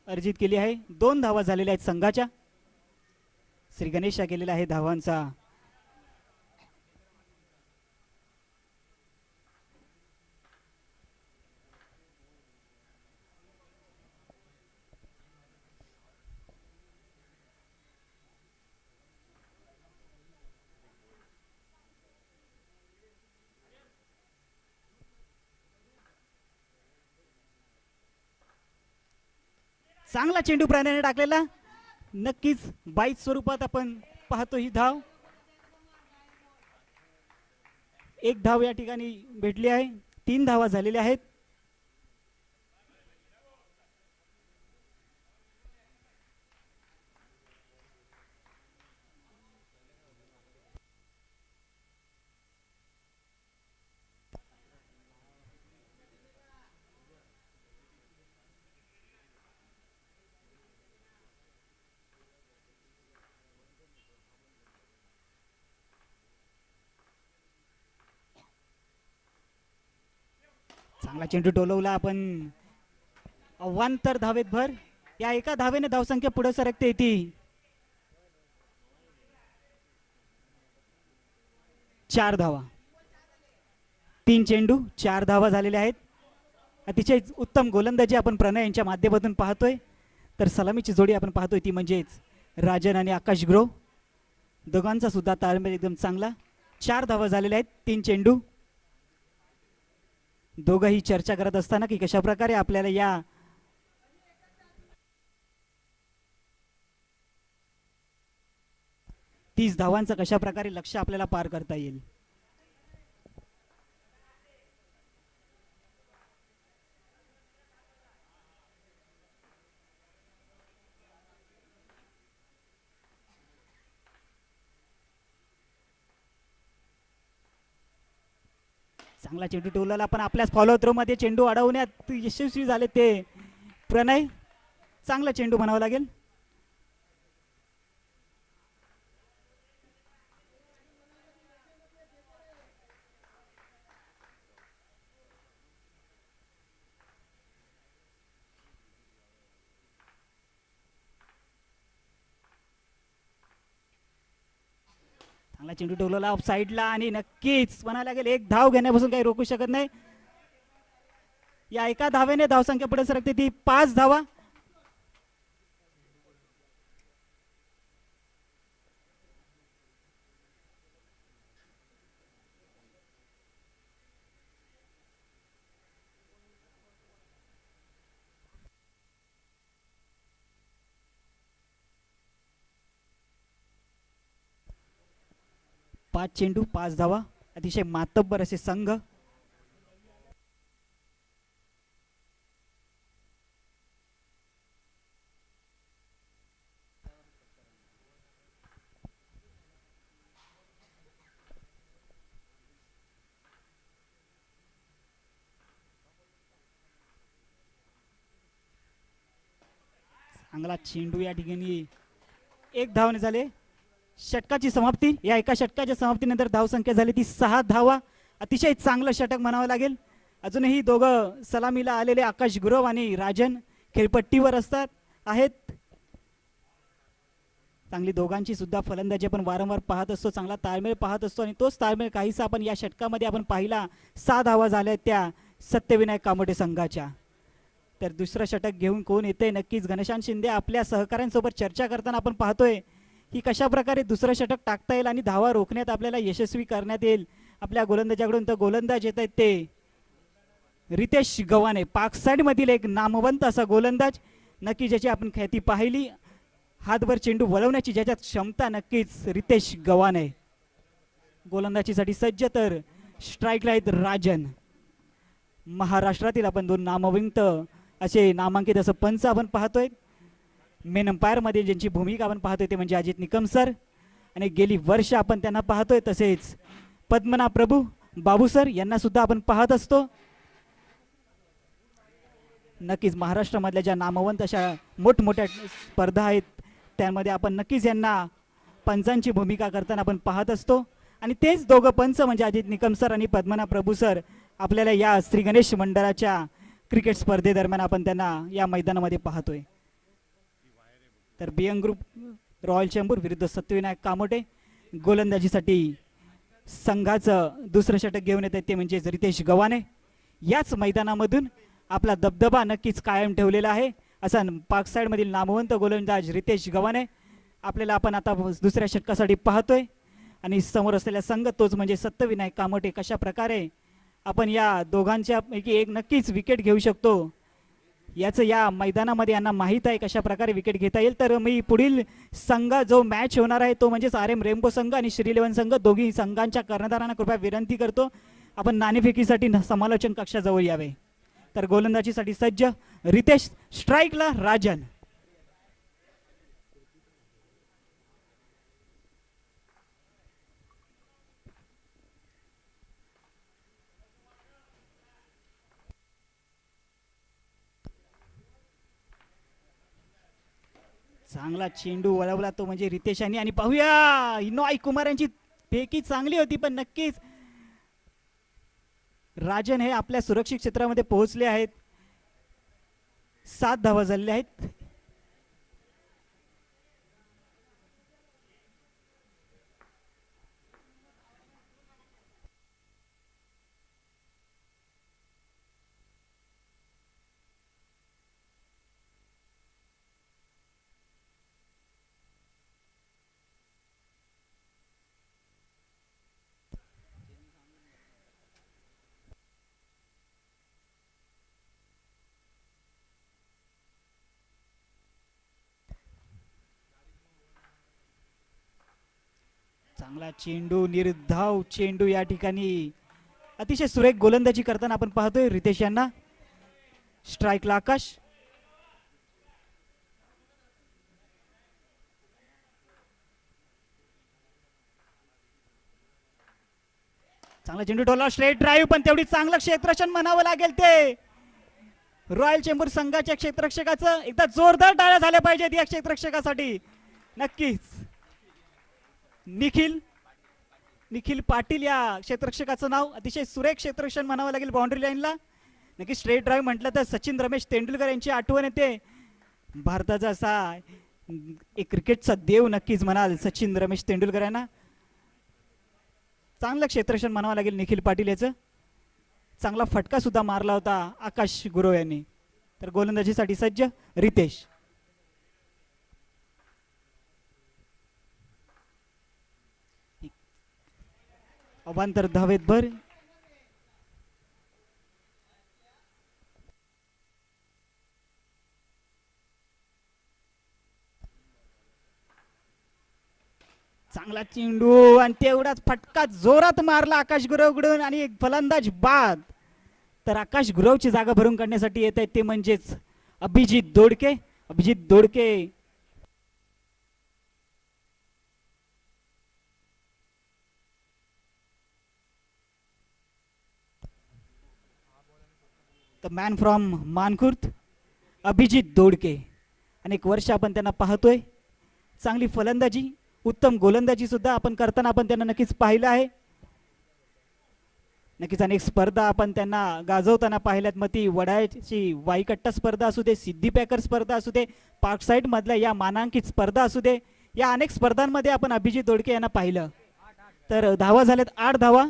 अर्जित केली आहे. 2 धावा झालेल्या आहेत संघाच्या. श्री गणेश केलेला आहे धावांचा. चांगला चेंडू प्राण्याने टाकलेला. नक्कीच बाईट स्वरूपात आपण पाहतो ही धाव. एक धाव या ठिकाणी भेटली आहे. 3 धावा झालेल्या आहेत. चांगला चेंडू टोलवला आपण. अवांतर धावेत भर. या एका धावेने धावसंख्या पुढे सरकते ती 4 धावा. 3 चेंडू 4 धावा झालेल्या आहेत. अतिशय उत्तम गोलंदाजी आपण प्रणय यांच्या माध्यमातून पाहतोय. तर सलामीची जोडी आपण पाहतोय ती म्हणजेच राजन आणि आकाश ग्रो. दोघांचा सुद्धा ताळमेळ एकदम चांगला. 4 धावा झालेल्या आहेत. 3 चेंडू. दोघंही चर्चा करत असताना की कशा प्रकारे आपल्याला या तीस धावांचा कशा प्रकारे लक्ष आपल्याला पार करता येईल. चांगला चेंडू टोलला पण आपल्याच फॉलो थ्रो मध्ये चेंडू अडवण्यात यशस्वी झाले ते प्रणय. चांगला चेंडू म्हणावा लागेल. चांगला चेंडू टोलला ऑफ साइडला आणि नक्कीच म्हणायला लागेल एक धाव घेण्यापासून काही रोखू शकत नाही. या एका धावेने धावसंख्या पुढे सरकते ती 5 धावा. पाच चेंडू 5 धावा. अतिशय मातब्बर असे संघ. चांगला चेंडू या ठिकाणी एक धावने झाले. षटकाची समाप्ती. या एका षटकाच्या समाप्तीनंतर धावसंख्या झाली ती 6 धावा. अतिशय चांगलं षटक म्हणावं लागेल. अजूनही दोघं सलामीला आलेले आकाश गुरव आणि राजन खेळपट्टीवर आहेत. चांगली दोघांची सुद्धा फलंदाजी आपण वारंवार पाहत असतो, चांगला ताळमेळ पाहत असतो आणि तोच ताळमेळ काहीसा आपण या षटकामध्ये आपण पाहिला. 6 धावा झाल्या त्या सत्यविनायक कामोटे संघाच्या. तर दुसरं षटक घेऊन कोण येते नक्कीच घनश्याम शिंदे आपल्या सहकाऱ्यांसोबत चर्चा करताना आपण पाहतोय की कशा प्रकारे दुसरं षटक टाकता येईल आणि धावा रोखण्यात आपल्याला यशस्वी करण्यात येईल आपल्या गोलंदाजाकडून. तर गोलंदाज येत आहेत ते रितेश गव्हाणे, पाक साइड मधील एक नामवंत असा गोलंदाज, नक्की ज्याची आपण ख्याती पाहिली. हातभर चेंडू वळवण्याची ज्याच्यात क्षमता नक्कीच रितेश गव्हाणे. गोलंदाजीसाठी सज्ज. तर स्ट्राईकला आहेत राजन. महाराष्ट्रातील आपण दोन नामवंत असे नामांकित असं पंच आपण पाहतोय. मेन अंपायर मध्ये ज्यांची भूमिका आपण पाहतोय ते म्हणजे अजित निकम सर आणि गेली वर्ष आपण त्यांना पाहतोय. तसेच पद्मनाभ प्रभू बाबू सर यांना सुद्धा आपण पाहत असतो. नक्कीच महाराष्ट्रामधल्या ज्या नामवंत अशा मोठमोठ्या स्पर्धा आहेत त्यामध्ये आपण नक्कीच यांना पंचांची भूमिका करताना आपण पाहत असतो. आणि तेच दोघं पंच म्हणजे अजित निकम सर आणि पद्मनाभ प्रभू सर आपल्याला या श्री गणेश मंडळाच्या क्रिकेट स्पर्धेदरम्यान आपण त्यांना या मैदानामध्ये पाहतोय. तर बियंग ग्रुप रॉयल चेंबूर विरुद्ध सत्यविनायक कामोटे. गोलंदाजीसाठी संघाचं दुसरं षटक घेऊन येत आहेत ते म्हणजे रितेश गव्हाणे. याच मैदानामधून आपला दबदबा नक्कीच कायम ठेवलेला आहे असा पाक साइड मधील नामवंत गोलंदाज रितेश गव्हाणे आपल्याला आपण आता दुसऱ्या षटकासाठी पाहतोय. आणि समोर असलेला संघ तोच म्हणजे सत्यविनायक कामोटे. कशा प्रकारे आपण या दोघांच्या पैकी एक नक्कीच विकेट घेऊ शकतो याचं या मैदानामध्ये यांना माहीत आहे कशा प्रकारे विकेट घेता येईल. तर मी पुढील संघ जो मॅच होणार आहे तो म्हणजे आर एम रेम्बो संघ आणि श्रीलेवन संघ दोघी संघांच्या कर्णधारांना कृपया विनंती करतो आपण नाणेफेकीसाठी समालोचन कक्षाजवळ यावे. तर गोलंदाजीसाठी सज्ज रितेश. स्ट्राईकला राजन. चांगला चेंडू वळवला तो म्हणजे रितेशांनी. आणि पाहूया इनोय कुमार यांची फेकी चांगली होती पण नक्कीच राजन हे आपल्या सुरक्षित क्षेत्रामध्ये पोहोचले आहेत. 7 धावा झालेल्या आहेत. चांगला चेंडू, निर्धाव चेंडू या ठिकाणी अतिशय सुरेख गोलंदाजी करताना आपण पाहतोय रितेश यांना. स्ट्राईकला आकाश. चांगला चेंडू टोला, स्ट्रेट ड्राईव्ह पण तेवढी चांगलं क्षेत्ररक्षण म्हणावं लागेल ते रॉयल चेंबूर संघाच्या क्षेत्ररक्षकाचं. एकदा जोरदार टाळ्या झाल्या पाहिजेत या क्षेत्ररक्षकासाठी. नक्कीच निखिल पाटील या क्षेत्ररक्षकाचं नाव. अतिशय सुरेख क्षेत्ररक्षण म्हणावं लागेल बाउंड्री लाईनला. नक्की स्ट्रेट ड्राईव्ह म्हटलं तर सचिन रमेश तेंडुलकर यांची आठवण येते. भारताचा असा एक क्रिकेटचा देव नक्कीच म्हणाल सचिन रमेश तेंडुलकर यांना. चांगलं क्षेत्ररक्षण म्हणावं लागेल निखिल पाटील याचं. चांगला फटका सुद्धा मारला होता आकाश गुरव यांनी. तर गोलंदाजीसाठी सज्ज रितेश. अवांतर धावेत भर. चांगला चेंडू आणि तेवढाच फटका जोरात मारला आकाश गुरवकडून आणि एक फलंदाज बाद. तर आकाश गुरवची जागा भरून काढण्यासाठी येत आहेत ते म्हणजेच Abhijit Dodke. Abhijit Dodke the man from Mankhurd Abhijit Dodke. अनेक वर्ष आपण त्यांना पाहतोय. चांगली फलंदाजी उत्तम गोलंदाजी सुद्धा आपण करताना आपण त्यांना नक्कीच पाहिलं आहे. नक्कीच अनेक स्पर्धा आपण त्यांना गाजवताना पाहिल्यात. मग ती वडाळ्याची वाईकट्टा स्पर्धा असू दे, सिद्धी पॅकर स्पर्धा असू दे, पार्कसाईड मधल्या या मानांकित स्पर्धा असू दे, या अनेक स्पर्धांमध्ये आपण अभिजित दोडके यांना पाहिलं. तर धावा झाल्यात 8 धावा.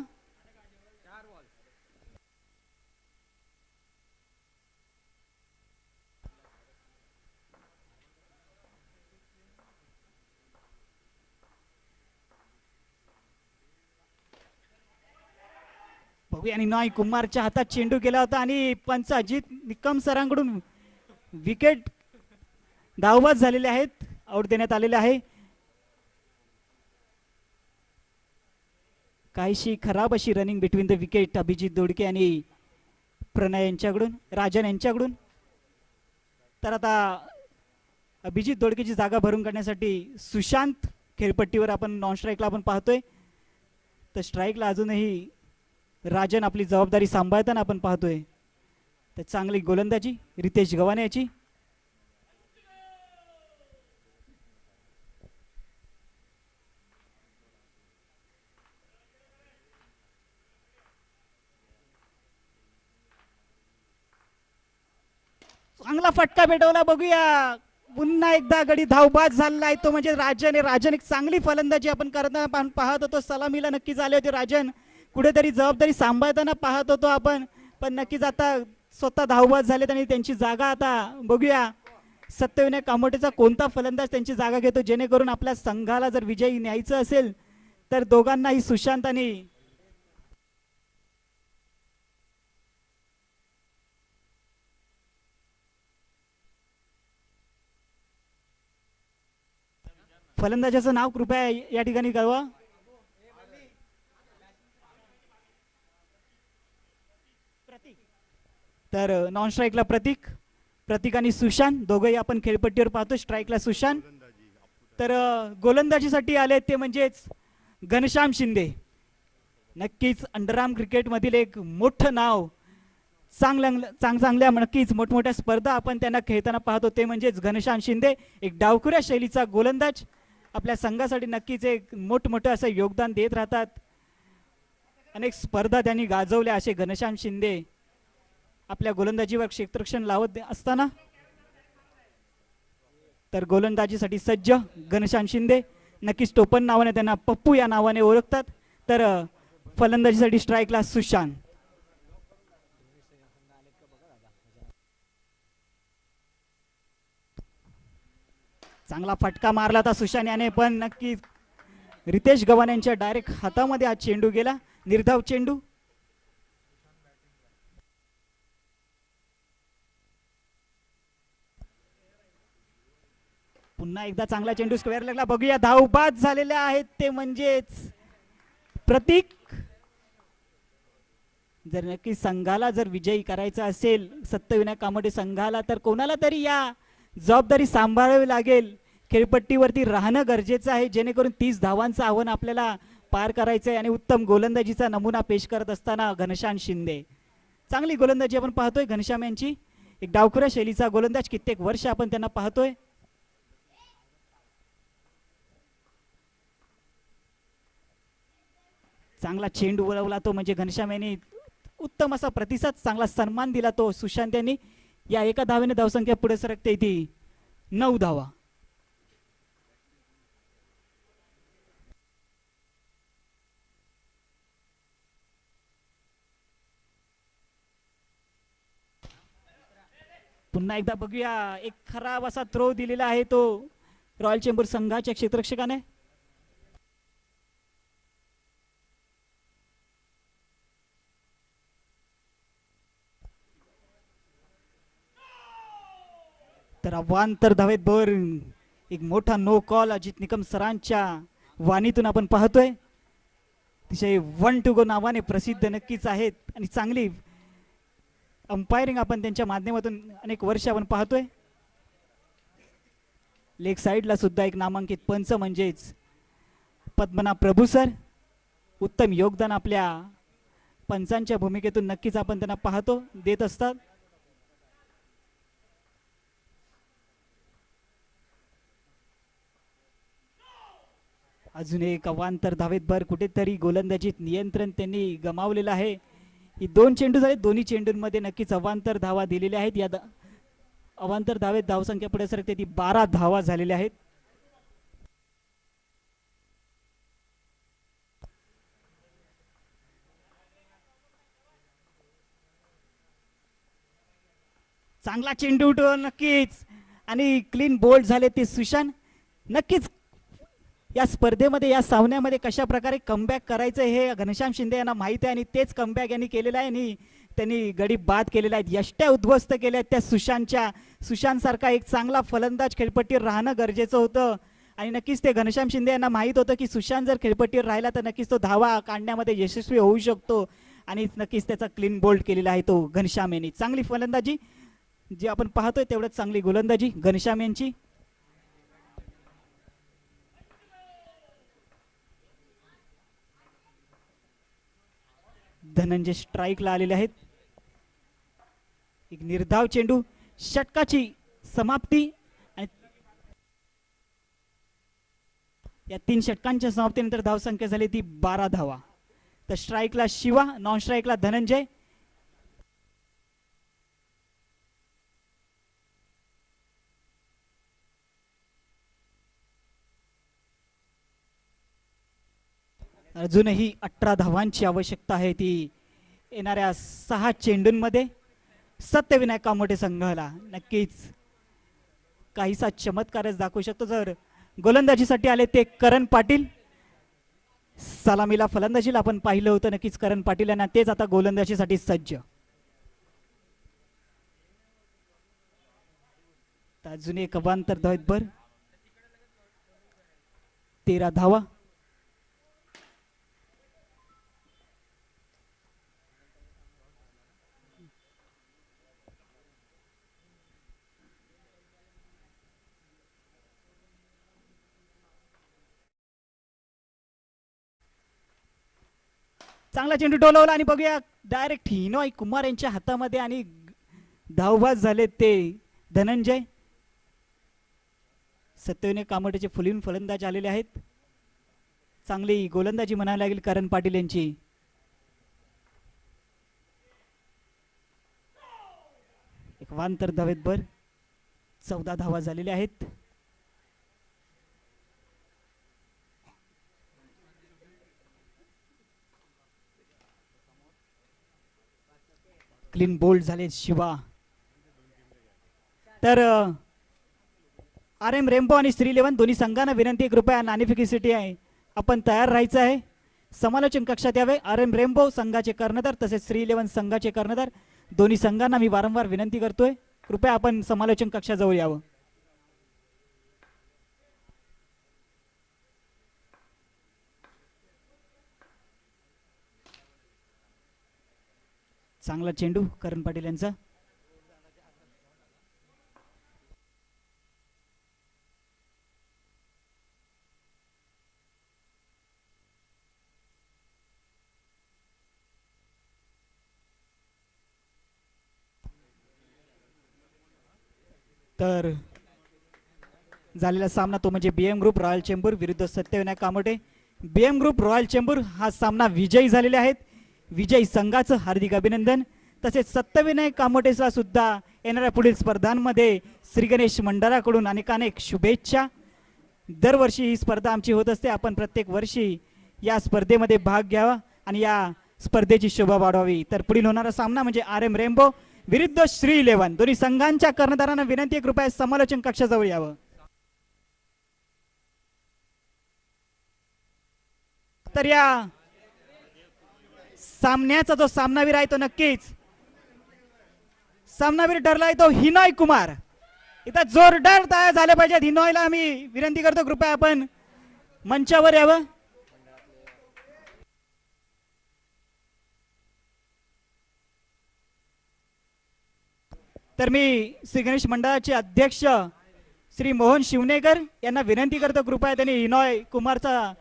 बघूया आणि नॉय कुमारच्या हातात चेंडू गेला होता आणि पंच अजित निकम सरांकडून विकेट धावबाद झालेले आहेत, आउट देण्यात आलेले आहे. काहीशी खराब अशी running between the wicket Abhijit Dodke आणि प्रणय यांच्याकडून, राजन यांच्याकडून. तर आता अभिजित दोडकेची जागा भरून काढण्यासाठी सुशांत खेळपट्टीवर आपण नॉन स्ट्राईकला आपण पाहतोय. तर स्ट्राईकला अजूनही राजन आपली जबाबदारी सांभाळताना आपण पाहतोय. तर चांगली गोलंदाजी रितेश गव्हाणे याची. चांगला फटका भेटवला. बघूया पुन्हा एकदा गडी धावबाद झालेला आहे तो म्हणजे राजन. राजन एक चांगली फलंदाजी आपण करताना पाहत होतो. सलामीला नक्कीच आले होते राजन, कुठेतरी जबाबदारी सांभाळताना पाहत होतो आपण. पण नक्कीच आता स्वतः धावबाद झालेत आणि त्यांची जागा आता बघूया सत्यविनायक कामोटेचा कोणता फलंदाज त्यांची जागा घेतो, जेणेकरून आपल्या संघाला जर विजयी न्यायचं असेल तर दोघांनाही सुशांत आणि फलंदाजाचं नाव कृपया या ठिकाणी कळवा. तर नॉन स्ट्राईकला प्रतीक आणि सुशांत दोघंही आपण खेळपट्टीवर पाहतो. स्ट्राईकला सुशांत. तर गोलंदाजीसाठी आले ते म्हणजेच घनश्याम शिंदे. नक्कीच अंडरआर्म क्रिकेटमधील एक मोठं नाव. चांगल्या नक्कीच मोठमोठ्या स्पर्धा आपण त्यांना खेळताना पाहतो. ते म्हणजेच घनश्याम शिंदे, एक डावखुऱ्या शैलीचा गोलंदाज. आपल्या संघासाठी नक्कीच एक मोठमोठं असं योगदान देत राहतात. अनेक स्पर्धा त्यांनी गाजवल्या असे घनश्याम शिंदे आपल्या गोलंदाजीवर क्षेत्ररक्षण लावत असताना. तर गोलंदाजीसाठी सज्ज घनश्याम शिंदे. नक्कीच टोपण नावाने त्यांना पप्पू या नावाने ओळखतात. तर फलंदाजीसाठी स्ट्राईकला सुशांत. चांगला फटका मारला होता सुशांत याने, पण नक्की रितेश गव्हाणे यांच्या डायरेक्ट हातामध्ये हा चेंडू गेला. निर्धाव चेंडू. पुन्हा एकदा चांगला चेंडू स्क्वेअर लागला. बघूया धाव बाद झालेले आहेत ते म्हणजेच प्रतीक. जर नक्की संघाला जर विजयी करायचा असेल सत्यविनायक कामोटे संघाला, तर कोणाला तरी या जबाबदारी सांभाळावी लागेल. खेळपट्टीवरती राहणं गरजेचं आहे, जेणेकरून 30 धावांचं आव्हान आपल्याला पार करायचं आहे. आणि उत्तम गोलंदाजीचा नमुना पेश करत असताना घनश्याम शिंदे. चांगली गोलंदाजी आपण पाहतोय घनश्याम यांची. एक डावखुऱ्या शैलीचा गोलंदाज, कित्येक वर्ष आपण त्यांना पाहतोय. चांगला चेंडू वळवला तो म्हणजे घनश्याम यांनी उत्तम असा प्रतिसाद, चांगला सन्मान दिला तो सुशांत यांनी. या एका धावेने धावसंख्या पुढे सरकते ती 9 धावा. पुन्हा एकदा बघूया, एक खराब असा थ्रो दिलेला आहे तो रॉयल चेंबूर संघाच्या क्षेत्ररक्षकाने. तर अवांतर धावेत बर एक मोठा नो कॉल अजित निकम सरांच्या वाणीतून आपण पाहतोय. अतिशय 1 to go नावाने प्रसिद्ध नक्कीच आहेत आणि चांगली अंपायरिंग आपण त्यांच्या माध्यमातून अनेक वर्ष आपण पाहतोय. लेग साइडला सुद्धा एक नामांकित पंच म्हणजेच पद्मनाभ प्रभू सर. उत्तम योगदान आपल्या पंचांच्या भूमिकेतून नक्कीच आपण त्यांना पाहतो देत असतात. अजून एक अवांतर धावेत भर, कुठेतरी गोलंदाजीत नियंत्रण त्यांनी गमावलेलं आहे. ही 2 चेंडू झाले, दोन्ही चेंडूंमध्ये नक्कीच अवांतर धावा दिलेल्या आहेत. या अवांतर धावेत धावसंख्या पुढे सरकते, ती 12 धावा झालेल्या आहेत. चांगला चेंडू उडवून नक्कीच आणि क्लीन बोल्ड झाले ते सुशांत. नक्कीच या स्पर्धेमध्ये, या सामन्यामध्ये कशा प्रकारे कमबॅक करायचं हे घनश्याम शिंदे यांना माहिती आहे आणि तेच कमबॅक यांनी केलेलं आहे आणि त्यांनी गडी बाद केलेला आहे. यष्ट्या उद्ध्वस्त केल्या आहेत त्या सुशांतच्या. सुशांत सारखा एक चांगला फलंदाज खेळपट्टीवर राहणं गरजेचं होतं आणि नक्कीच ते घनश्याम शिंदे यांना माहीत होतं की सुशांत जर खेळपट्टीवर राहिला तर नक्कीच तो धावा काढण्यामध्ये यशस्वी होऊ शकतो आणि नक्कीच त्याचा क्लीन बोल्ड केलेला आहे तो घनश्याम यांनी. चांगली फलंदाजी जी आपण पाहतोय तेवढंच चांगली गोलंदाजी घनश्याम यांची. धनंजय स्ट्राईकला आलेले आहेत. एक निर्धाव चेंडू, षटकाची समाप्ती आणि या 3 षटकांच्या समाप्तीनंतर धावसंख्या झाली ती 12 धावा. तर स्ट्राईकला शिवा, नॉन स्ट्राईकला धनंजय. अजूनही 18 धावांची आवश्यकता आहे ती येणाऱ्या 6 चेंडूंमध्ये. सत्यविनायक कामोठे संघाला नक्कीच काहीसा चमत्कारच दाखवू शकतो जर गोलंदाजीसाठी आले ते करण पाटील. सलामीला फलंदाजीला आपण पाहिलं होतं नक्कीच करण पाटील यांना, तेच आता गोलंदाजीसाठी सज्ज. अजून एक अवांतर धावेत भर, 13 धावा. चांगला चेंडू डोलवला आणि बघूया डायरेक्ट हिनोय कुमार यांच्या हातामध्ये आणि धावबाज झाले ते धनंजय. सत्यविनायक कामोठेचे फुलीन फलंदाज आलेले आहेत. चांगली गोलंदाजी म्हणायला लागेल करण पाटील यांची. एक वांतर धावेत भर, 14 धावा झालेल्या आहेत. क्लीन बोल्ड झाले शिवा. तर RM रेम्बो आणि श्री लेवन दोन्ही संघांना विनंती, कृपया नाणेफेकीसाठी आहे आपण तयार राहायचं आहे. समालोचन कक्षात यावे RM रेम्बो संघाचे कर्णधार तसेच श्री लेवन संघाचे कर्णधार. दोन्ही संघांना मी वारंवार विनंती करतोय, कृपया आपण समालोचन कक्षाजवळ यावं. चांगला चेंडू करण पाटील यांचा. तर झालेला सामना तो म्हणजे BM ग्रुप रॉयल चेंबूर विरुद्ध Satyavinayak Kamothe. BM group royal Chembur हा सामना विजयी झालेले आहेत. विजयी संघाचं हार्दिक अभिनंदन. तसेच सत्यविनायक कामोठेला सुद्धा येणाऱ्या पुढील स्पर्धांमध्ये श्री गणेश मंडळाकडून अनेकानेक शुभेच्छा. दरवर्षी ही स्पर्धा आमची होत असते, आपण प्रत्येक वर्षी या स्पर्धेमध्ये भाग घ्यावा आणि या स्पर्धेची शोभा वाढवावी. तर पुढील होणारा सामना म्हणजे RM रेम्बो विरुद्ध श्री लेवन. दोन्ही संघांच्या कर्णधारांना विनंती, कृपया समालोचन कक्षाजवळ यावं. तर या सामन्याचा जो सामनावीर आहे तो नक्कीच सामनावीर ठरलाय तो हिनोय कुमार. इथं जोरदार टाळ्या झाल्या पाहिजेत. हिनोयला आम्ही विनंती करतो, कृपया आपण मंचावर यावं. तर मी श्री गणेश मंडळाचे अध्यक्ष श्री मोहन शिवनेकर यांना विनंती करतो, कृपया त्यांनी हिनोय कुमारचा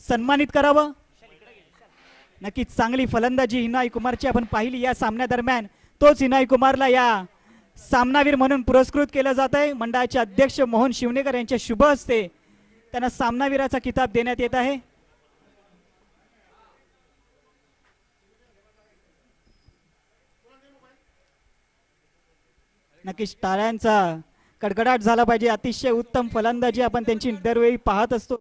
सन्मानित करावं. नक्कीच चांगली फलंदाजी हिनोय कुमारची आपण पाहिली या सामन्यादरम्यान. तोच हिनोय कुमारला या सामनावीर म्हणून पुरस्कृत केलं जात आहे. मंडळाचे अध्यक्ष मोहन शिवनेकर यांच्या शुभ हस्ते त्यांना सामनावीराचा किताब देण्यात येत आहे. नक्कीच टाळ्यांचा कडकडाट झाला पाहिजे. अतिशय उत्तम फलंदाजी आपण त्यांची दरवेळी पाहत असतो.